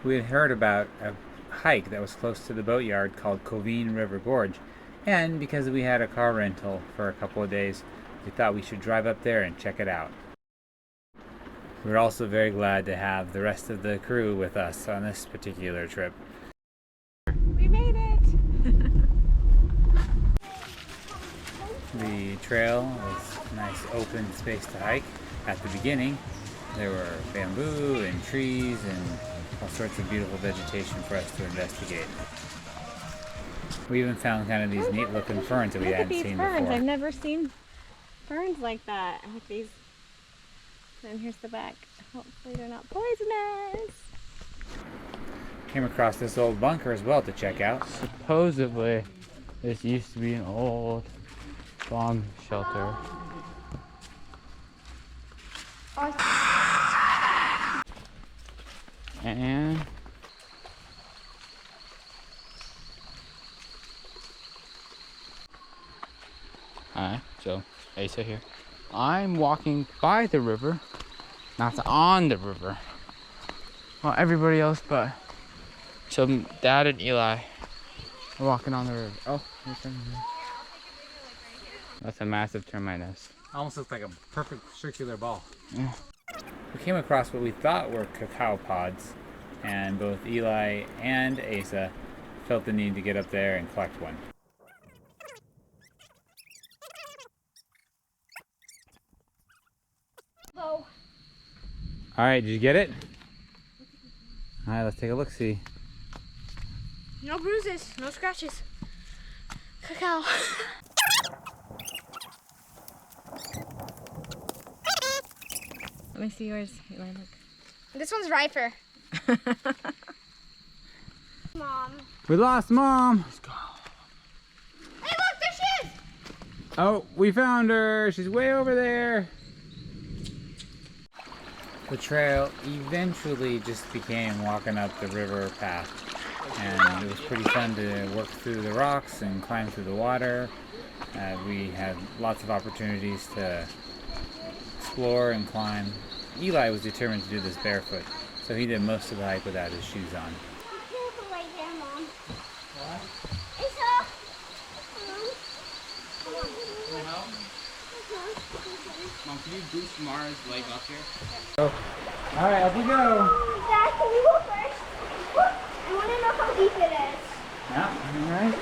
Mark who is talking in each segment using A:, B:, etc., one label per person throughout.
A: We had heard about a hike that was close to the boatyard called Covigne River Gorge, and because we had a car rental for a couple of days, we thought we should drive up there and check it out. We were also very glad to have the rest of the crew with us on this particular trip.
B: We made it!
A: The trail was a nice open space to hike. At the beginning, there were bamboo and trees and all sorts of beautiful vegetation for us to investigate. We even found kind of these neat looking ferns that we hadn't seen before.
B: I've never seen ferns like that with these. And here's the back. Hopefully they're not poisonous.
A: Came across this old bunker as well to check out.
C: Supposedly, this used to be an old bomb shelter. And hi, so Asa here. I'm walking by the river, not on the river. Well, everybody else but so Dad and Eli are walking on the river. Oh, here's something here. That's a massive termite nest.
A: Almost looks like a perfect circular ball.
C: Yeah.
A: We came across what we thought were cacao pods, and both Eli and Asa felt the need to get up there and collect one.
B: Hello.
A: Alright, did you get it? Alright, let's take a look-see.
B: No bruises, no scratches. Cacao. Let me see yours. Eli, look.
D: This one's riper. Mom.
A: We lost Mom!
D: Hey, look, there she is!
A: Oh, we found her! She's way over there! The trail eventually just became walking up the river path. And it was pretty fun to work through the rocks and climb through the water. We had lots of opportunities to explore and climb. Eli was determined to do this barefoot, so he did most of the hike without his shoes on.
D: Careful right there, Mom.
A: What?
D: Asa!
C: Mom, can you boost Mara's leg up here?
A: Oh. Alright, up we go!
D: Dad, can we go first? I want to know how deep it is.
A: Yeah, alright.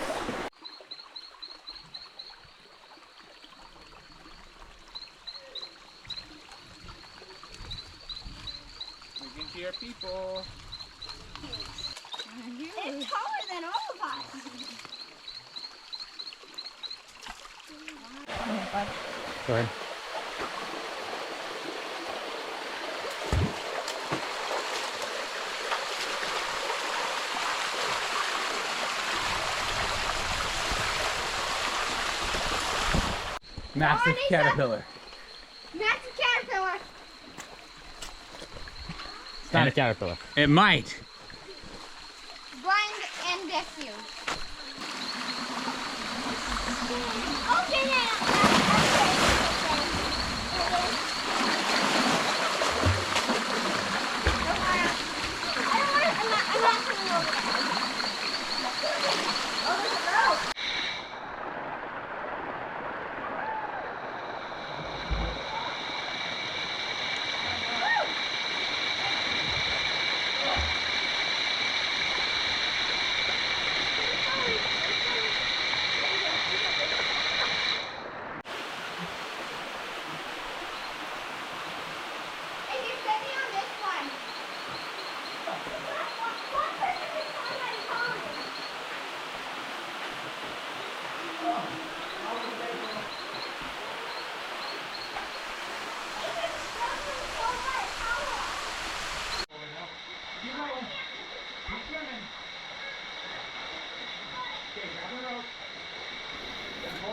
C: Looking to your people.
D: It's taller than all of us.
A: Go ahead. Massive caterpillar.
D: Massive caterpillar.
C: It's not a caterpillar.
A: It might.
D: Blind and deaf you. Okay, now. I'm not coming over there. Oh, there's a rope.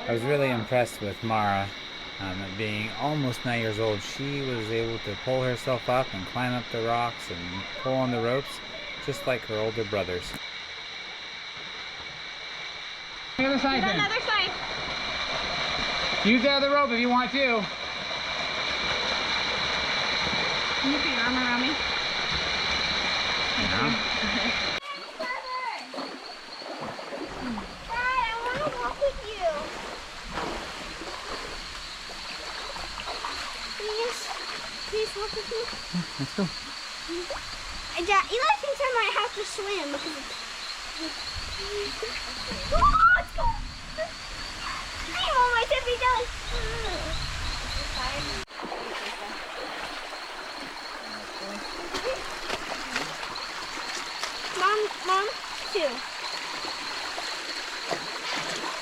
A: I was really impressed with Mara. At being almost 9 years old, she was able to pull herself up and climb up the rocks and pull on the ropes, just like her older brothers. The other side, then.
D: Another side.
A: Use the other rope if you want to.
B: Can you put your arm around me? Thank you.
D: Eli thinks I might have to swim because it's... Oh, let's go! I'm on my tippy toes. Mom, too.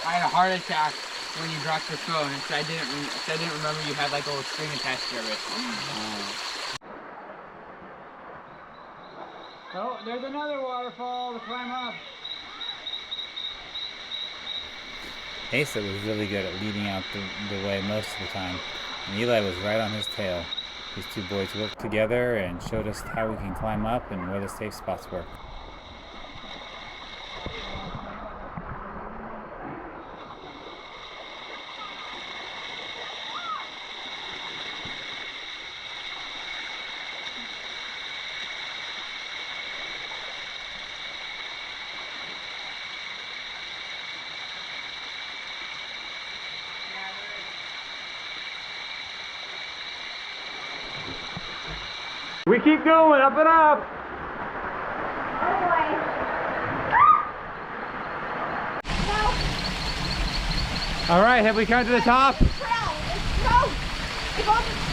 C: I had a heart attack when you dropped your phone, and so I didn't remember you had like a little string attached to your wrist. Oh, there's another waterfall to climb up.
A: Asa was really good at leading out the way most of the time, and Eli was right on his tail. These two boys worked together and showed us how we can climb up and where the safe spots were.
C: We keep going, up and up. All right, have we come to the top?
D: No, it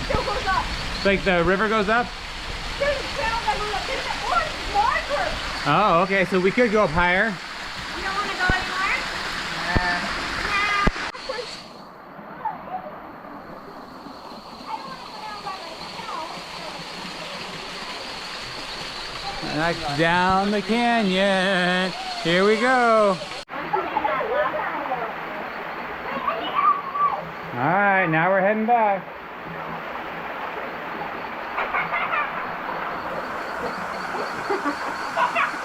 D: still goes up.
C: Like the river goes up?
D: There's a trail that goes up. There's an orange marker.
C: Oh, okay, so we could go up higher.
D: You don't want to go anywhere? Nah.
C: Down the canyon. Here we go. All right, now we're heading back.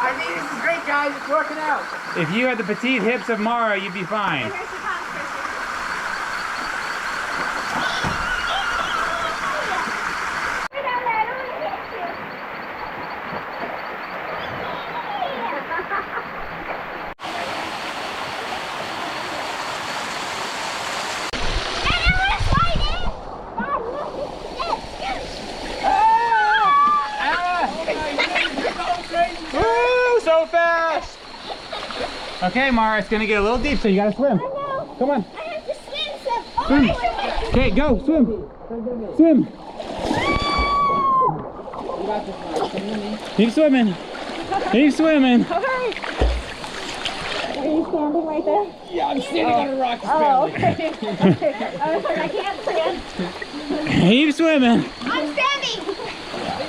C: I think this is great, guys. It's working out. If you had the petite hips of Mara, you'd be fine. So fast! Okay, Mara, it's gonna get a little deep, so you gotta swim.
D: I know.
C: Come on.
D: I have to swim. Oh,
C: Swim.
D: I swim.
C: Okay, go, swim. Swim. Keep swimming. Keep swimming.
B: Alright. Are you standing right there?
C: Yeah, I'm standing on a rock.
B: Oh, okay. Okay. I was like, I can't stand.
C: Keep swimming.
D: I'm standing.
B: You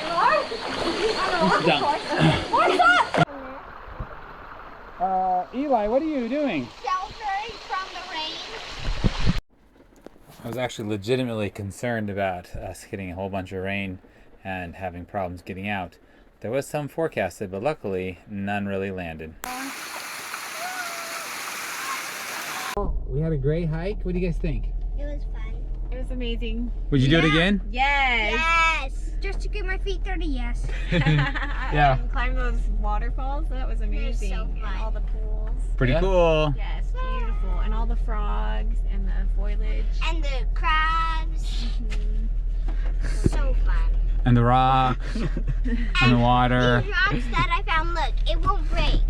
B: are?
C: It's done.
D: What's up?
C: Eli, what are you doing?
D: Sheltering from the rain.
A: I was actually legitimately concerned about us getting a whole bunch of rain and having problems getting out. There was some forecasted, but luckily none really landed.
C: We had a great hike. What do you guys think?
D: It was fun.
B: It was amazing.
C: Would you do it again?
B: Yes.
D: Yes. Just to get my feet dirty, yes.
C: Yeah.
B: And climb those waterfalls. That was amazing.
D: so fun.
B: And all the pools.
C: Pretty cool.
B: Yes, beautiful. And all the frogs and the foliage.
D: And the crabs. So fun.
C: And the rocks and the water.
D: These rocks that I found, look, it won't break.